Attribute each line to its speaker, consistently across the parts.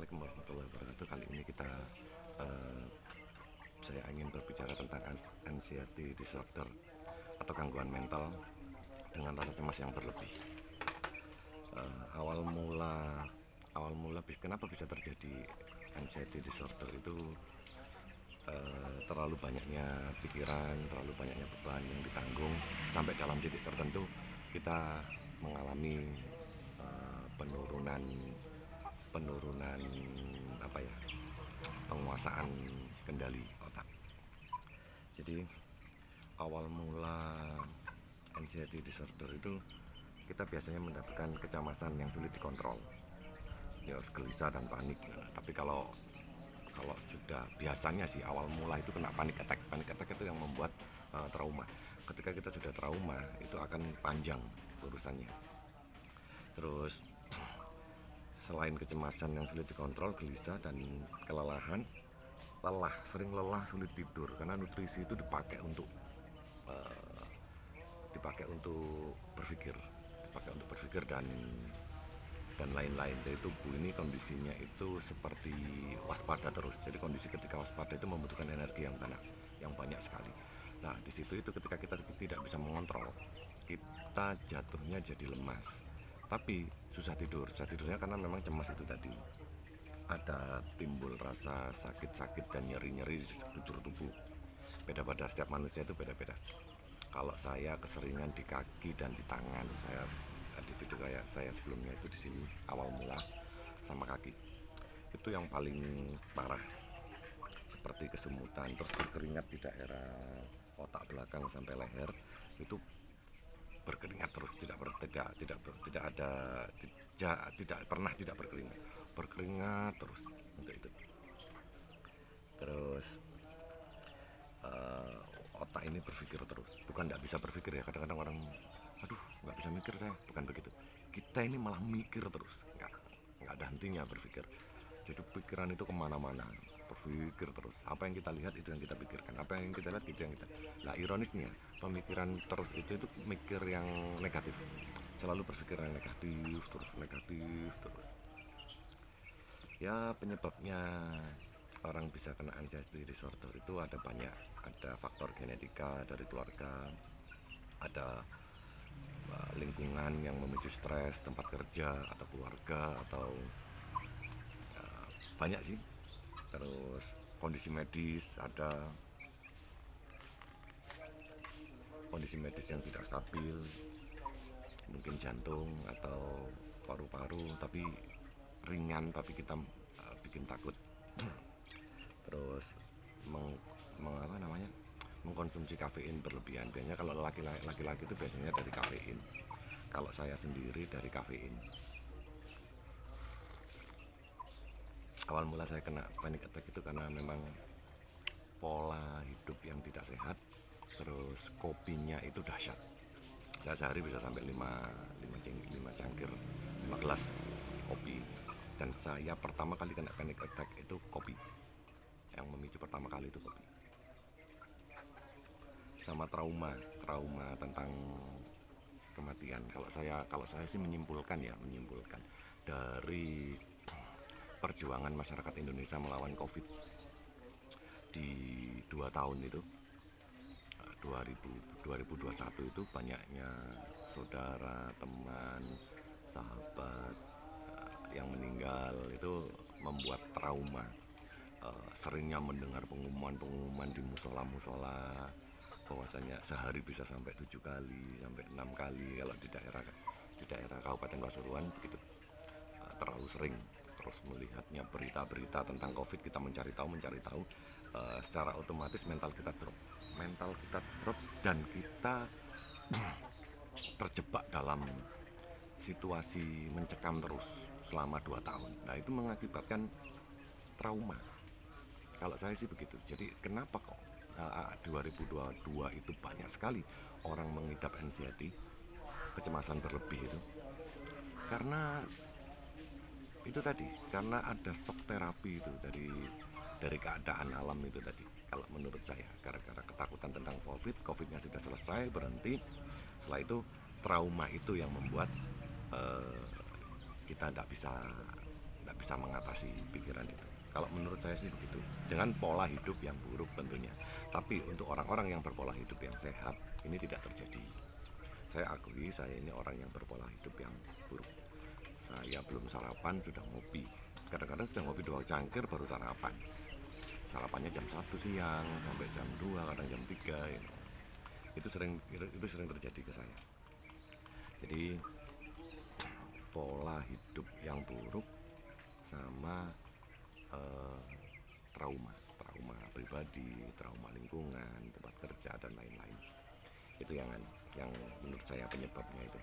Speaker 1: Assalamualaikum warahmatullahi wabarakatuh. Kali ini saya ingin berbicara tentang anxiety disorder atau gangguan mental dengan rasa cemas yang berlebih. Awal mula kenapa bisa terjadi anxiety disorder itu terlalu banyaknya pikiran, terlalu banyaknya beban yang ditanggung sampai dalam titik tertentu kita mengalami penurunan penurunan apa ya penguasaan kendali otak. Jadi awal mula anxiety disorder itu kita biasanya mendapatkan kecemasan yang sulit dikontrol, ya gelisah dan panik. Tapi kalau sudah biasanya sih awal mula itu kena panic attack itu yang membuat trauma. Ketika kita sudah trauma itu akan panjang urusannya. Terus selain kecemasan yang sulit dikontrol, gelisah dan kelelahan, sering lelah, sulit tidur karena nutrisi itu dipakai untuk berpikir dan lain-lain. Jadi tubuh ini kondisinya itu seperti waspada terus. Jadi kondisi ketika waspada itu membutuhkan energi yang banyak sekali. Nah di situ itu ketika kita tidak bisa mengontrol, kita jatuhnya jadi lemas. Tapi susah tidurnya karena memang cemas itu tadi. Ada timbul rasa sakit-sakit dan nyeri-nyeri di sekujur tubuh. Beda pada setiap manusia itu beda-beda. Kalau saya keseringan di kaki dan di tangan, di video kayak saya sebelumnya itu di sini awal mula sama kaki. Itu yang paling parah, seperti kesemutan, terus berkeringat di daerah otak belakang sampai leher itu berkeringat terus, tidak pernah tidak berkeringat terus untuk itu. Terus otak ini berpikir terus, bukan tidak bisa berpikir ya, kadang-kadang orang aduh nggak bisa mikir, saya bukan begitu, kita ini malah mikir terus, nggak ada hentinya berpikir. Jadi pikiran itu kemana-mana, berpikir terus, apa yang kita lihat itu yang kita pikirkan, apa yang kita lihat itu yang kita. Nah ironisnya pemikiran terus itu mikir yang negatif, selalu berpikir yang negatif terus. Ya penyebabnya orang bisa kena anxiety disorder itu ada banyak. Ada faktor genetika dari keluarga, ada lingkungan yang memicu stres, tempat kerja atau keluarga, atau banyak sih. Terus kondisi medis, ada kondisi medis yang tidak stabil, mungkin jantung atau paru-paru tapi ringan, tapi kita bikin takut. Terus mengkonsumsi kafein berlebihan. Biasanya kalau laki-laki itu biasanya dari kafein. Kalau saya sendiri dari kafein. Awal mula saya kena panic attack itu karena memang pola hidup yang tidak sehat. Terus kopinya itu dahsyat. Saya sehari bisa sampai 5 cangkir, 5 gelas kopi. Dan saya pertama kali kena panic attack itu kopi. Yang memicu pertama kali itu kopi. Sama trauma tentang kematian. Kalau saya sih menyimpulkan dari perjuangan masyarakat Indonesia melawan Covid di 2 tahun itu, 2021 itu banyaknya saudara, teman, sahabat yang meninggal, itu membuat trauma. Seringnya mendengar pengumuman di musola bahwasanya sehari bisa sampai 7 kali sampai 6 kali kalau di daerah Kabupaten Pasuruan begitu. Terlalu sering. Terus melihatnya berita-berita tentang Covid, kita mencari tahu, secara otomatis mental kita drop dan kita terjebak dalam situasi mencekam terus selama 2 tahun. Nah itu mengakibatkan trauma. Kalau saya sih begitu. Jadi kenapa kok 2022 itu banyak sekali orang mengidap anxiety, kecemasan berlebih itu? Karena itu tadi, karena ada shock terapi itu dari keadaan alam itu tadi. Kalau menurut saya, gara-gara ketakutan tentang Covidnya sudah selesai, berhenti. Setelah itu trauma itu yang membuat kita tidak bisa bisa mengatasi pikiran itu. Kalau menurut saya sih begitu, dengan pola hidup yang buruk tentunya. Tapi untuk orang-orang yang berpola hidup yang sehat, ini tidak terjadi. Saya akui saya ini orang yang berpola hidup yang buruk. Saya belum sarapan sudah ngopi. Kadang-kadang sudah ngopi 2 cangkir baru sarapan. Sarapannya jam 1 siang sampai jam 2, kadang jam 3 gitu. Itu sering terjadi ke saya. Jadi pola hidup yang buruk sama trauma pribadi, trauma lingkungan, tempat kerja dan lain-lain. Itu yang menurut saya penyebabnya itu.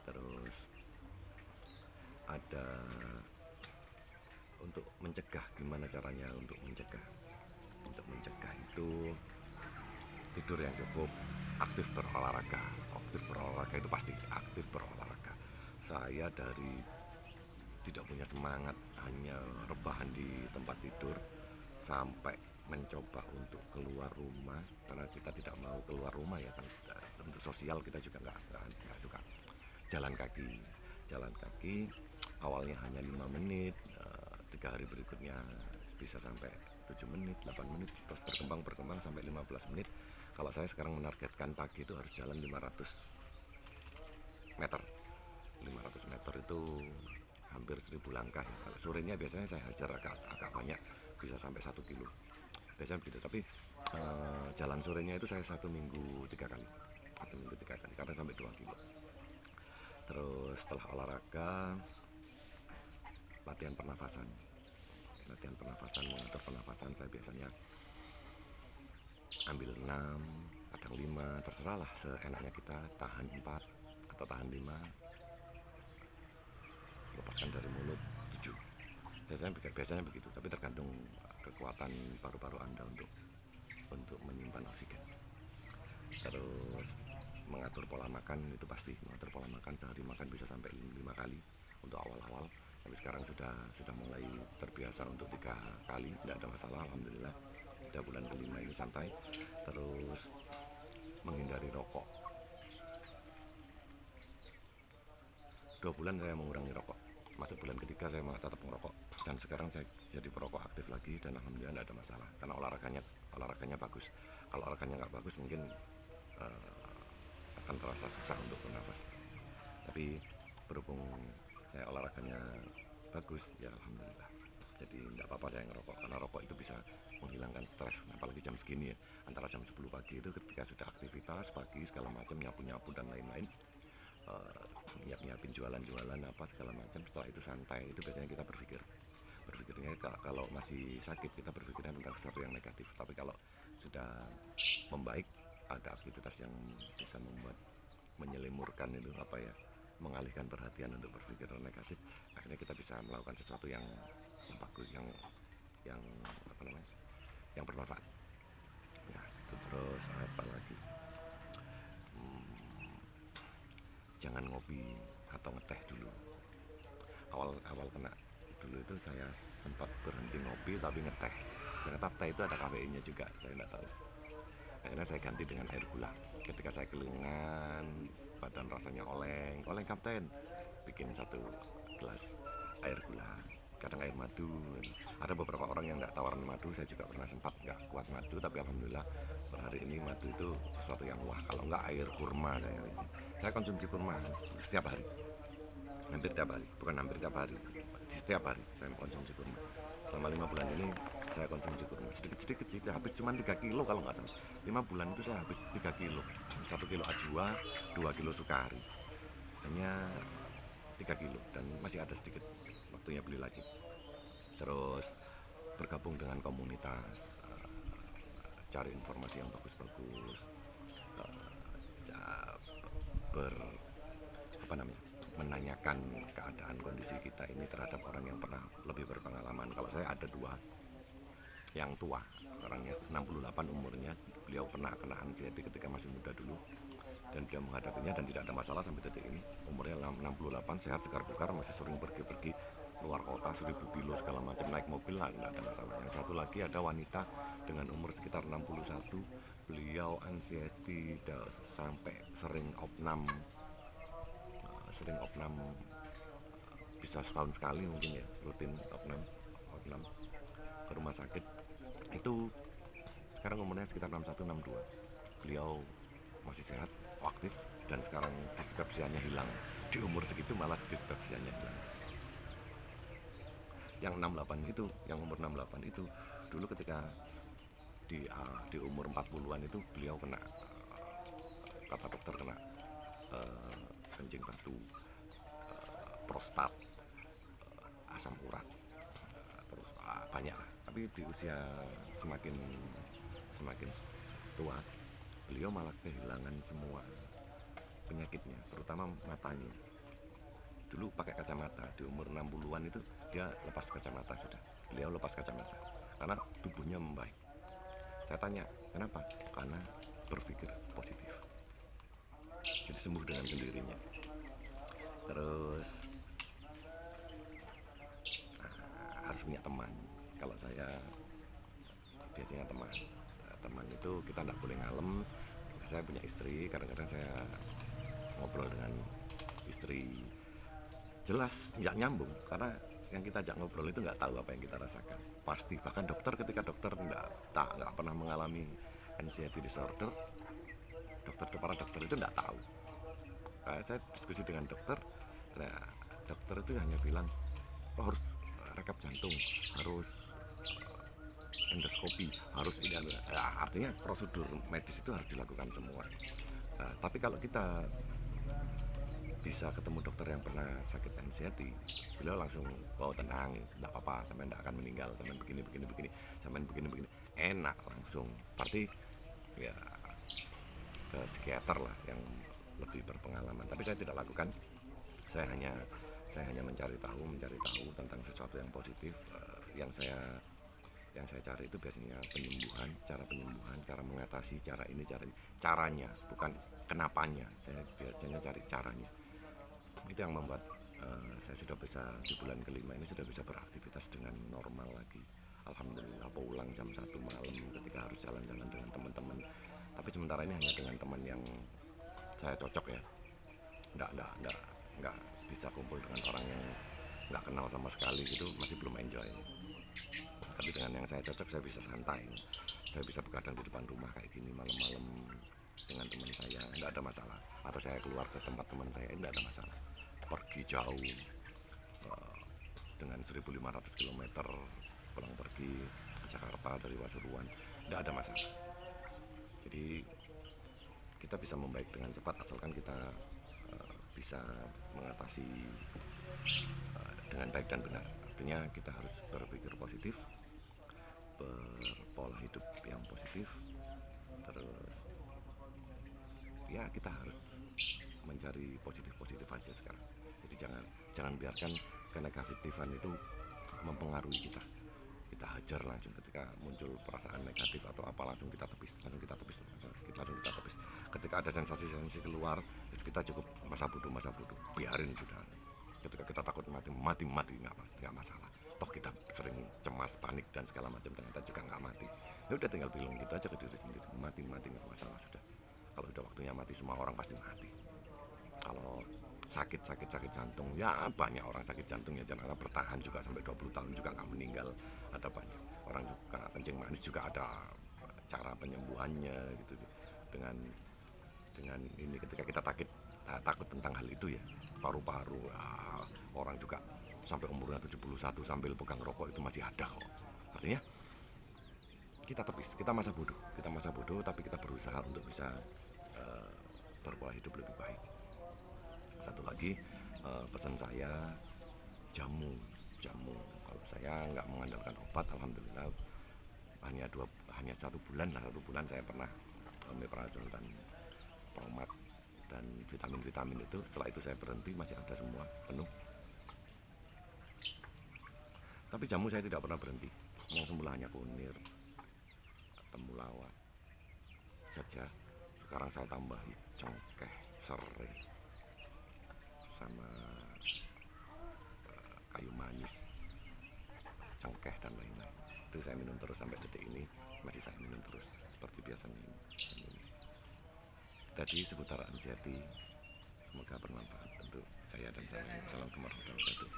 Speaker 1: Terus ada untuk mencegah, gimana caranya untuk mencegah? Untuk mencegah itu tidur yang cukup, aktif berolahraga. Aktif berolahraga itu pasti aktif berolahraga. Saya dari tidak punya semangat, hanya rebahan di tempat tidur, sampai mencoba untuk keluar rumah, karena kita tidak mau keluar rumah ya kan, untuk sosial kita juga nggak suka. Jalan kaki awalnya hanya 5 menit, 3 hari berikutnya bisa sampai 7 menit, 8 menit, terus berkembang sampai 15 menit. Kalau saya sekarang menargetkan pagi itu harus jalan 500 meter. 500 meter itu hampir 1000 langkah. Kalau sorenya biasanya saya hajar agak banyak, bisa sampai 1 kilo. Biasanya begitu, tapi jalan sorenya itu saya 1 minggu 3 kali. 1 minggu 3 kali, karena sampai 2 kilo. Terus setelah olahraga, latihan pernafasan, mengatur pernafasan. Saya biasanya ambil 6, kadang 5, terserah lah seenaknya kita, tahan 4 atau tahan 5, lepaskan dari mulut 7. Biasanya begitu, tapi tergantung kekuatan paru-paru Anda untuk menyimpan oksigen. Terus mengatur pola makan, itu pasti mengatur pola makan, sehari makan bisa sampai 5 kali untuk awal-awal. Tapi sekarang sudah mulai terbiasa untuk 3 kali, tidak ada masalah, alhamdulillah. Sudah bulan kelima ini santai. Terus menghindari rokok. 2 bulan saya mengurangi rokok, masuk bulan ketiga saya masih tetap merokok, dan sekarang saya jadi perokok aktif lagi, dan alhamdulillah tidak ada masalah, karena olahraganya bagus. Kalau olahraganya nggak bagus mungkin akan terasa susah untuk bernafas. Tapi berhubung saya olahraganya bagus, ya alhamdulillah. Jadi tidak apa-apa saya ngerokok, karena rokok itu bisa menghilangkan stres, apalagi jam segini ya, antara jam 10 pagi itu ketika sudah aktivitas pagi segala macam, nyapu-nyapu dan lain-lain, nyiapin jualan apa segala macam. Setelah itu santai, itu biasanya kita berpikirnya kalau masih sakit kita berpikirnya tentang sesuatu yang negatif. Tapi kalau sudah membaik, ada aktivitas yang bisa menyelimurkan itu mengalihkan perhatian untuk berpikir negatif, akhirnya kita bisa melakukan sesuatu yang bagus, yang bermanfaat. Ya itu. Terus apa lagi, jangan ngopi atau ngeteh dulu. Awal kena dulu itu saya sempat berhenti ngopi tapi ngeteh. Ternyata teh itu ada kafeinnya juga, saya tidak tahu. Akhirnya saya ganti dengan air gula. Ketika saya kelingan, badan rasanya oleng kapten, bikin 1 gelas air gula, kadang air madu. Ada beberapa orang yang nggak tawaran madu, saya juga pernah sempat nggak kuat madu, tapi alhamdulillah per hari ini madu itu sesuatu yang wah. Kalau nggak air kurma, saya konsumsi kurma setiap hari, setiap hari saya konsumsi kurma. Selama 5 bulan ini saya konsumsi kurma sedikit sih, habis cuma 3 kilo kalau nggak salah. 5 bulan itu saya habis 3 kilo, 1 kilo ajwa, 2 kilo sukari, hanya 3 kilo, dan masih ada sedikit, waktunya beli lagi. Terus bergabung dengan komunitas, cari informasi yang bagus-bagus, menanyakan keadaan kondisi kita ini terhadap orang yang pernah lebih berpengalaman. Kalau saya ada 2 yang tua, orangnya 68 umurnya, beliau pernah kena anxiety ketika masih muda dulu, dan beliau menghadapinya dan tidak ada masalah sampai detik ini. Umurnya 68, sehat, segar bugar, masih sering pergi luar kota 1000 kilo segala macam, naik mobil lah, tidak ada masalah. Yang satu lagi ada wanita dengan umur sekitar 61, beliau anxiety sampai sering opnam, bisa setahun sekali mungkin ya, rutin opnam ke rumah sakit. Itu sekarang umurnya sekitar 61 62. Beliau masih sehat, aktif, dan sekarang dispepsianya hilang. Di umur segitu malah dispepsianya hilang. Yang 68 itu, yang umur 68 itu dulu ketika di umur 40-an itu beliau kena, kata dokter, kena kencing batu, prostat, asam urat, terus banyak lah. Tapi di usia semakin semakin tua, beliau malah kehilangan semua penyakitnya, terutama matanya. Dulu pakai kacamata, di umur 60-an itu dia lepas kacamata sudah. Beliau lepas kacamata karena tubuhnya membaik. Saya tanya, kenapa? Karena berpikir positif. Jadi sembuh dengan sendirinya. Terus harus punya teman. Kalau saya biasanya teman itu kita tidak boleh ngalem. Saya punya istri, kadang-kadang saya ngobrol dengan istri, jelas nggak nyambung karena yang kita ajak ngobrol itu nggak tahu apa yang kita rasakan. Pasti bahkan dokter, ketika dokter nggak pernah mengalami anxiety disorder, para dokter itu nggak tahu. Saya diskusi dengan dokter, nah dokter itu hanya bilang, oh, harus rekap jantung, harus endoskopi, harus ini, artinya prosedur medis itu harus dilakukan semua. Tapi kalau kita bisa ketemu dokter yang pernah sakit anxiety, beliau langsung, oh tenang, tidak apa-apa, sampai tidak akan meninggal, sampai begini, sampai begini, enak langsung. Berarti ya ke psikiater lah yang lebih berpengalaman. Tapi saya tidak lakukan. Saya hanya mencari tahu tentang sesuatu yang positif. Yang saya cari itu biasanya penyembuhan, cara mengatasi, caranya, bukan kenapanya. Saya biasanya cari caranya. Itu yang membuat saya sudah bisa, di bulan kelima ini sudah bisa beraktivitas dengan normal lagi. Alhamdulillah, pulang jam 1 malam ketika harus jalan-jalan dengan teman-teman. Tapi sementara ini hanya dengan teman yang saya cocok ya. Nggak bisa kumpul dengan orang yang nggak kenal sama sekali, itu masih belum enjoy. Tapi dengan yang saya cocok, saya bisa santai, saya bisa begadang di depan rumah kayak gini malam-malam dengan teman saya, nggak ada masalah. Atau saya keluar ke tempat teman saya, nggak ada masalah. Pergi jauh dengan 1.500 km pulang pergi ke Jakarta dari Pasuruan, nggak ada masalah. Jadi kita bisa membaik dengan cepat asalkan kita bisa mengatasi dengan baik dan benar. Artinya kita harus berpikir positif, berpola hidup yang positif, terus ya kita harus mencari positif aja sekarang. Jadi jangan biarkan kenegatifan itu mempengaruhi kita. Kita hajar langsung ketika muncul perasaan negatif atau apa, langsung kita tepis. Ketika ada sensasi keluar, kita cukup masa bodoh, biarin sudah. Ketika kita takut mati nggak masalah. Toh kita sering cemas, panik dan segala macam, ternyata juga nggak mati. Ya udah, tinggal bilang gitu aja ke diri sendiri, mati nggak masalah sudah. Kalau udah waktunya mati, semua orang pasti mati. Kalau sakit jantung, ya banyak orang sakit jantung ya, jangan bertahan juga sampai 20 tahun juga nggak meninggal. Ada banyak orang juga kencing manis juga ada cara penyembuhannya gitu. Dengan ini, ketika kita takut tentang hal itu ya, paru-paru, orang juga sampai umurnya 71 sambil pegang rokok itu masih ada kok. Artinya kita tepis, kita masa bodoh, tapi kita berusaha untuk bisa berpola hidup lebih baik. Satu lagi, pesan saya, jamu. Kalau saya nggak mengandalkan obat, alhamdulillah hanya satu bulan saya pernah omeprazol dan Promat dan vitamin itu. Setelah itu saya berhenti, masih ada semua penuh. Tapi jamu saya tidak pernah berhenti. Yang semula hanya kunir, temulawak saja, sekarang saya tambahi cengkeh, serai, sama kayu manis, cengkeh dan lain-lain. Itu saya minum terus sampai detik ini, masih saya minum terus seperti biasanya ini. Tadi seputar anxiety, semoga bermanfaat untuk saya dan saya. Assalamualaikum warahmatullahi wabarakatuh.